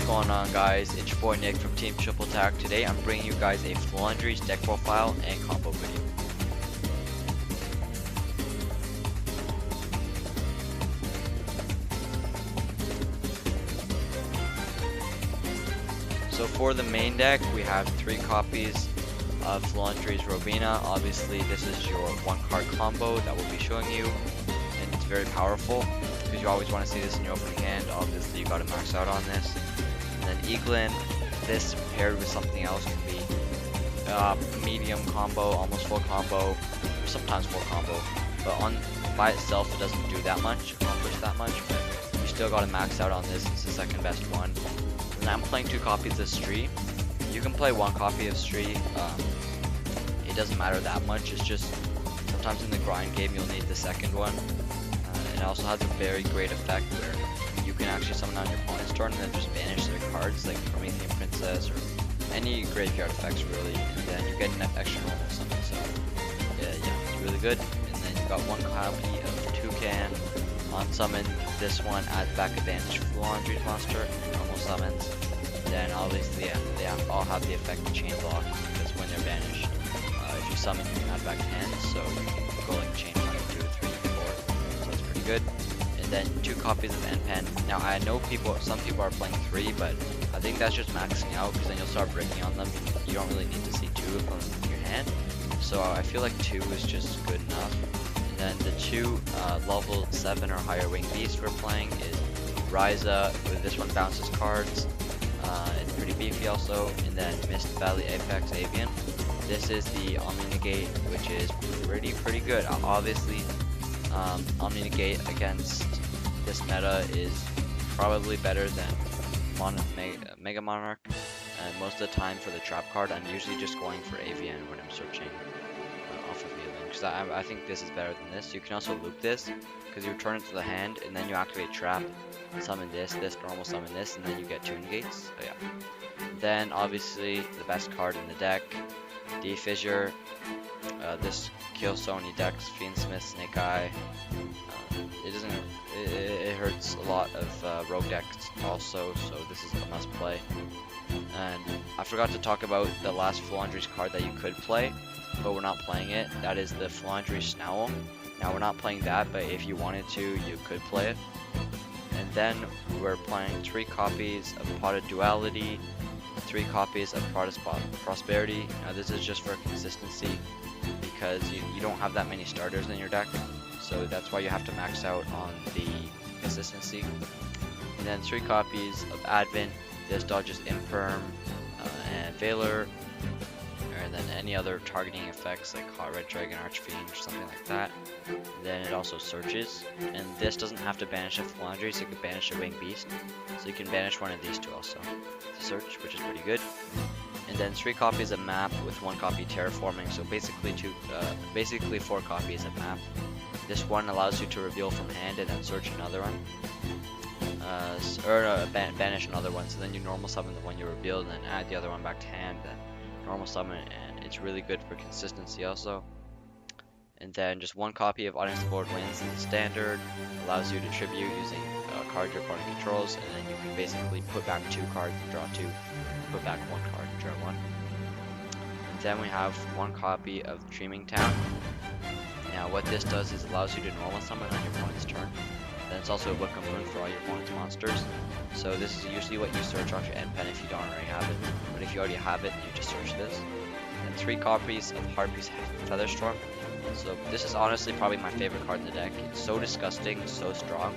going on, guys? It's your boy Nick from Team Triple Attack. Today I'm bringing you guys a Floowandereeze deck profile and combo video. So for the main deck, we have 3 copies of Floowandereeze Robina. Obviously this is your 1-card combo that we'll be showing you, and it's very powerful because you always want to see this in your opening hand. Obviously you got to max out on this. And then Eaglin, this paired with something else can be medium combo, almost full combo, or sometimes full combo. But by itself it doesn't do that much, accomplish that much, but you still got to max out on this. It's the second best one. And I'm playing 2 copies of Stree. You can play 1 copy of Stree. It doesn't matter that much. It's just sometimes in the grind game you'll need the second one. It also has a very great effect where you can actually summon on your opponent's turn and then just banish their cards, like Promethean Princess or any graveyard effects really, and then you get an extra normal summon. So yeah, it's really good. And then you got 1 copy of Toucan on summon. This one adds back advantage Floowandereeze monster, normal summons. Then obviously they all have the effect of chain block, because when they're banished, if you summon you can add back to hand, so you can go like chain 1, 2, 3, 4. So it's pretty good. And then 2 copies of N-Pen. Now I know some people are playing 3, but I think that's just maxing out, because then you'll start breaking on them. You don't really need to see 2 of them in your hand. So I feel like 2 is just good enough. And then the 2 level 7 or higher wing beasts we're playing is Ryza. This one bounces cards. It's pretty beefy also. And then Mist Valley Apex Avian. This is the Omni Negate, which is pretty good. Obviously, Omni Negate against this meta is probably better than Mega Monarch, and most of the time for the trap card I'm usually just going for Avian when I'm searching off of Avian, because I think this is better than this. You can also loop this, because you return it to the hand and then you activate trap, summon this, normal summon this, and then you get 2 negates. So yeah. Then obviously the best card in the deck, D-Fissure. This kills Sony decks, Fiendsmith, Snake Eye. It hurts a lot of rogue decks also, so this is a must play. And I forgot to talk about the last Floowandereeze card that you could play, but we're not playing it. That is the Floowandereeze Snowl. Now we're not playing that, but if you wanted to, you could play it. And then we're playing 3 copies of Pot of Duality, 3 copies of Prosperity. Now this is just for consistency, because you don't have that many starters in your deck, so that's why you have to max out on the consistency. And then 3 copies of Advent. This dodges Imperm and Valor, and then any other targeting effects like Hot Red Dragon, Archfiend, or something like that. Then it also searches, and this doesn't have to banish a Floowandereeze, it can banish a Winged Beast, so you can banish one of these 2 also to search, which is pretty good. And then 3 copies of Map with 1 copy Terraforming, so basically 4 copies of Map. This one allows you to reveal from hand and then search another one, banish another one. So then you normal summon the one you revealed and then add the other one back to hand, then normal summon, and it's really good for consistency also. And then just 1 copy of Audience Board Wins in the standard, allows you to tribute using cards your opponent controls, and then you can basically put back 2 cards and draw 2, put back 1 card and draw 1. And then we have 1 copy of Dreaming Town. Now what this does is allows you to normal summon on your opponent's turn. Then it's also a Book of Moon for all your opponent's monsters. So this is usually what you search off your N-Pen if you don't already have it. But if you already have it, you just search this. And 3 copies of Harpy's Featherstorm. So this is honestly probably my favorite card in the deck. It's so disgusting, so strong,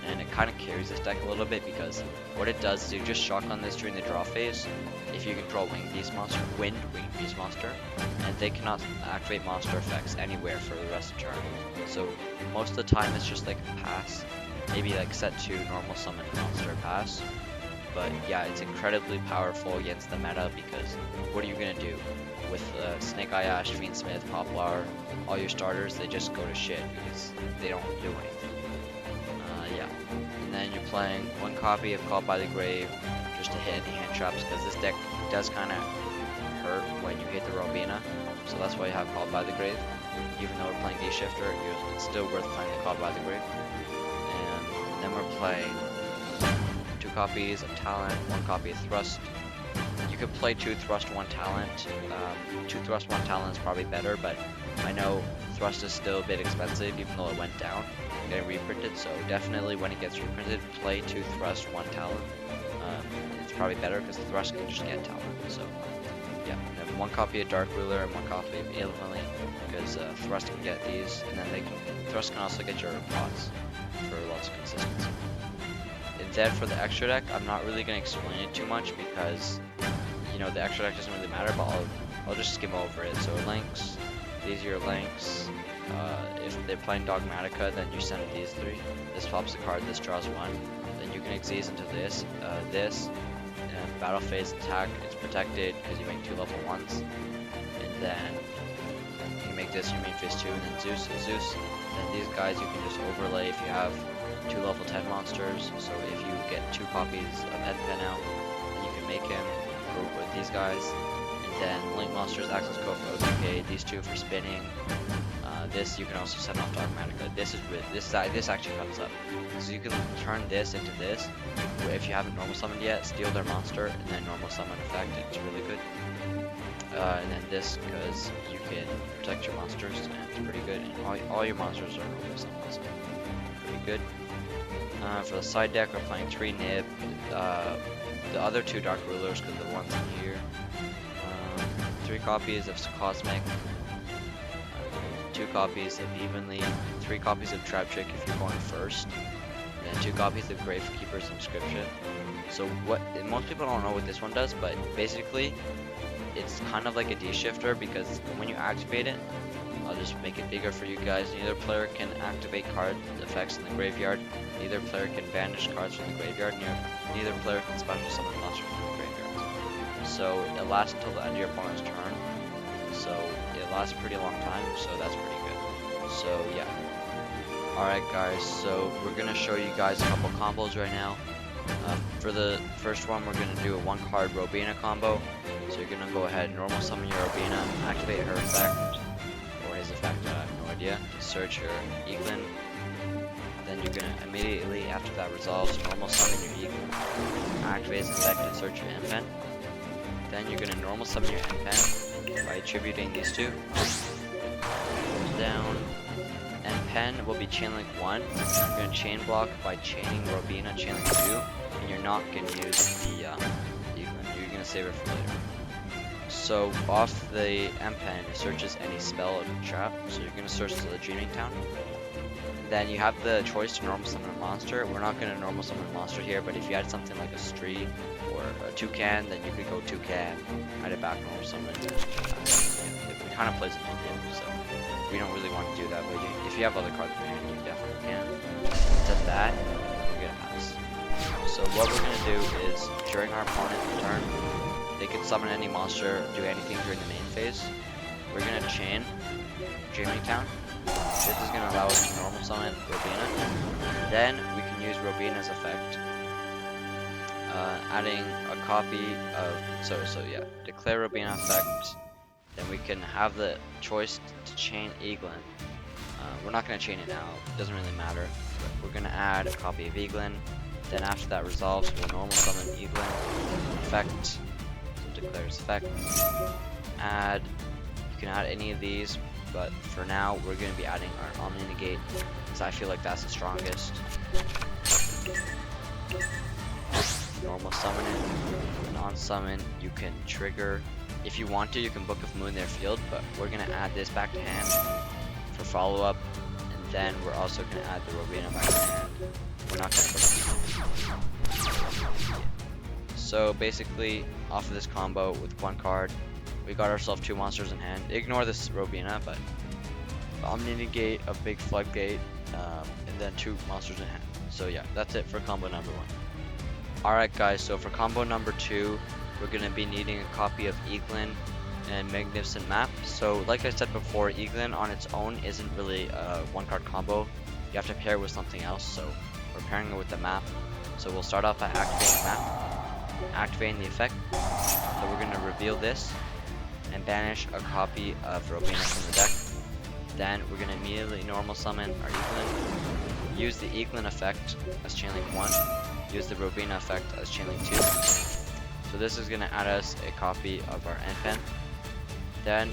and it kind of carries this deck a little bit, because what it does is you just shotgun this during the draw phase if you control Winged Beast monster, Winged Beast monster, and they cannot activate monster effects anywhere for the rest of the turn. So most of the time it's just like a pass, maybe like set 2 normal summon monster pass. But yeah, it's incredibly powerful against the meta, because what are you gonna do with Snake Eye Ash, Fiendsmith, Poplar, all your starters? They just go to shit because they don't do anything. Yeah. And then you're playing 1 copy of Called by the Grave just to hit any hand traps, because this deck does kind of hurt when you hit the Robina, so that's why you have Called by the Grave. Even though we're playing D-Shifter, it's still worth playing the Called by the Grave. And then we're playing 2 copies of talent, 1 copy of thrust. You could play 2 thrust, 1 talent. 2 thrust, 1 talent is probably better, but I know thrust is still a bit expensive, even though it went down, getting reprinted. So definitely, when it gets reprinted, play 2 thrust, 1 talent. It's probably better because thrust can just get talent. So yeah, and then 1 copy of Dark Ruler and 1 copy of Evenly, because thrust can get these, and then thrust can also get your pots for lots of consistency. And then for the extra deck, I'm not really going to explain it too much because, you know, the extra deck doesn't really matter, but I'll just skim over it. So links, these are your links. If they're playing Dogmatica, then you send these 3. This pops a card, this draws 1. Then you can exceed into this, and battle phase attack, it's protected because you make 2 level 1s. And then you make this your main phase 2, and then Zeus is Zeus. And these guys you can just overlay if you have 2 level 10 monsters. So if you get 2 copies of Pen out, then you can make him with these guys. And then Link Monsters, Access Code for OTK, these 2 for spinning. This you can also send off Dogmatica. This actually comes up. So you can turn this into this. If you haven't normal summoned yet, steal their monster and then normal summon effect. It's really good. And then this, because you can protect your monsters, and it's pretty good. And all your monsters are normal summoned, so pretty good. For the side deck, we're playing 3 Nib. The other 2 Dark Rulers, because the ones in here. 3 copies of Cosmic. 2 copies of Evenly, 3 copies of Trap Trick if you're going first, and then 2 copies of Gravekeeper's Inscription. So most people don't know what this one does, but basically it's kind of like a D-shifter, because when you activate it, I'll just make it bigger for you guys. Neither player can activate card effects in the graveyard, neither player can banish cards from the graveyard, neither player can special summon monsters from the graveyard. So it lasts until the end of your opponent's turn. So it lasts a pretty long time, so that's pretty good. So yeah. Alright guys, so we're going to show you guys a couple combos right now. For the first one, we're going to do a 1 card Robina combo. So you're going to go ahead and normal summon your Robina, activate her effect, or his effect, I have no idea. Search your Eaglin. Then you're going to immediately, after that resolves, normal summon your Eaglin, activate his effect and search your Pen. Then you're going to normal summon your Pen by attributing these 2. Down. And Pen will be chain link 1. You're going to chain block by chaining Robina, chain link 2. And you're not going to use the Eaglin. You're going to save it for later. So off the Pen, it searches any spell or trap. So you're going to search the Dreaming Town. Then you have the choice to normal summon a monster. We're not going to normal summon a monster here, but if you had something like a Stree or a Toucan, then you could go Toucan, add it back, normal summon. It kind of plays into him, so we don't really want to do that, but if you have other cards in your hand, you definitely can. To that, we're going to pass. So what we're going to do is, during our opponent's turn, they can summon any monster, do anything during the main phase. We're going to chain Dreaming Town. This is going to allow us to normal summon Robina. Then we can use Robina's effect, adding a copy of, declare Robina effect. Then we can have the choice to chain Eaglin. We're not going to chain it now, it doesn't really matter. But we're going to add a copy of Eaglin. Then after that resolves, we'll normal summon Eaglin. Effect, so declares effect. You can add any of these, but for now we're going to be adding our Omni Negate, because I feel like that's the strongest. Normal summon it. Non-summon, you can trigger. If you want to, you can Book of Moon their field, but we're going to add this back to hand for follow-up, and then we're also going to add the Robina back to hand. We're not going to So basically, off of this combo with 1 card, we got ourselves 2 monsters in hand. Ignore this Robina, but Omni Negate, a big Floodgate, and then 2 monsters in hand. So yeah, that's it for combo number 1. Alright guys, so for combo number 2, we're going to be needing a copy of Eaglin and Magnificent Map. So like I said before, Eaglin on its own isn't really a 1 card combo. You have to pair it with something else, so we're pairing it with the map. So we'll start off by activating the map, activating the effect. So we're going to reveal this and banish a copy of Robina from the deck. Then we're going to immediately normal summon our Eaglin, use the Eaglin effect as chain link 1, use the Robina effect as chainlink 2. So this is going to add us a copy of our end pen. Then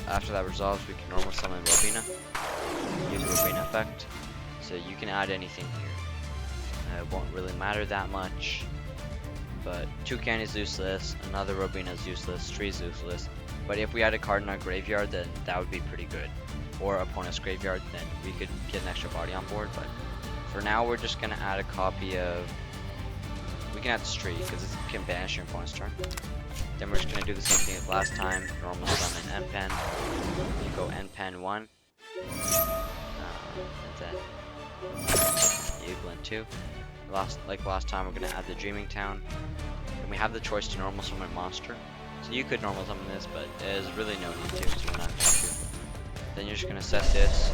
after that resolves, we can normal summon Robina, use Robina effect. So you can add anything here. It won't really matter that much, but Toucan is useless, another Robina is useless, Tree is useless. But if we had a card in our graveyard, then that would be pretty good. Or opponent's graveyard, then we could get an extra body on board. But for now, we're just gonna add a copy of. We can add this tree because it can banish your opponent's turn. Then we're just gonna do the same thing as last time. Normal summon N-Pen. You go N-Pen 1. And then Evelyn 2. Like last time, we're gonna add the Dreaming Town. And we have the choice to normal summon monster. So you could normal summon this, but there's really no need to, so we're not going to. Then you're just going to set this,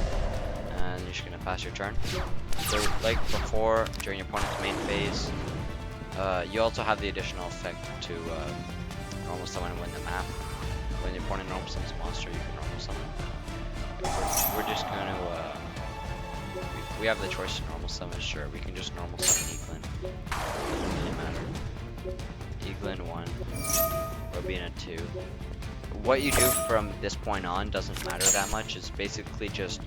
and you're just going to pass your turn. So like before, during your opponent's main phase, you also have the additional effect to normal summon and win the map. When your opponent normal summons a monster, you can normal summon. We're just going to, we have the choice to normal summon, sure, we can just normal summon Eglin. Doesn't really matter. Eglin 1. Robina 2. What you do from this point on doesn't matter that much. It's basically just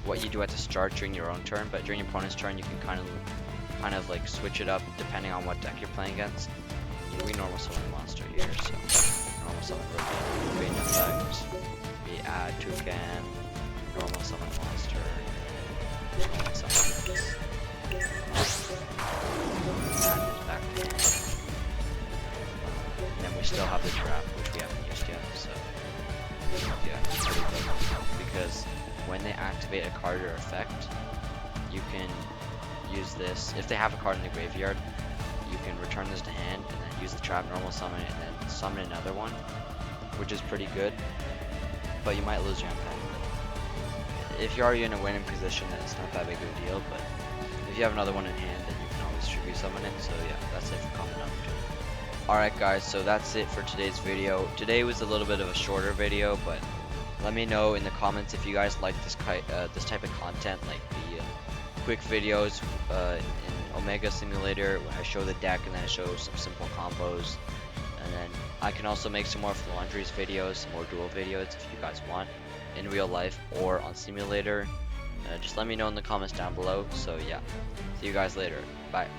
what you do at the start during your own turn, but during your opponent's turn you can kind of like switch it up depending on what deck you're playing against. We normal summon monster here, so normal summon Robina effect. We add Toucan, normal summon monster, normal summon this. Add this back to hand. And then we still have the trap, which we haven't used yet, so yeah, it's pretty good. Because when they activate a card or effect, you can use this. If they have a card in the graveyard, you can return this to hand and then use the trap, normal summon it, and then summon another one, which is pretty good. But you might lose your impact. If you're already in a winning position, then it's not that big of a deal, but if you have another one in hand, then you can always tribute summon it. So yeah, that's it for common number 2. Alright guys, so that's it for today's video. Today was a little bit of a shorter video, but let me know in the comments if you guys like this type of content, like the quick videos in Omega Simulator when I show the deck and then I show some simple combos. And then I can also make some more Floowandereeze videos, some more duel videos if you guys want, in real life or on Simulator. Just let me know in the comments down below. So yeah, see you guys later. Bye.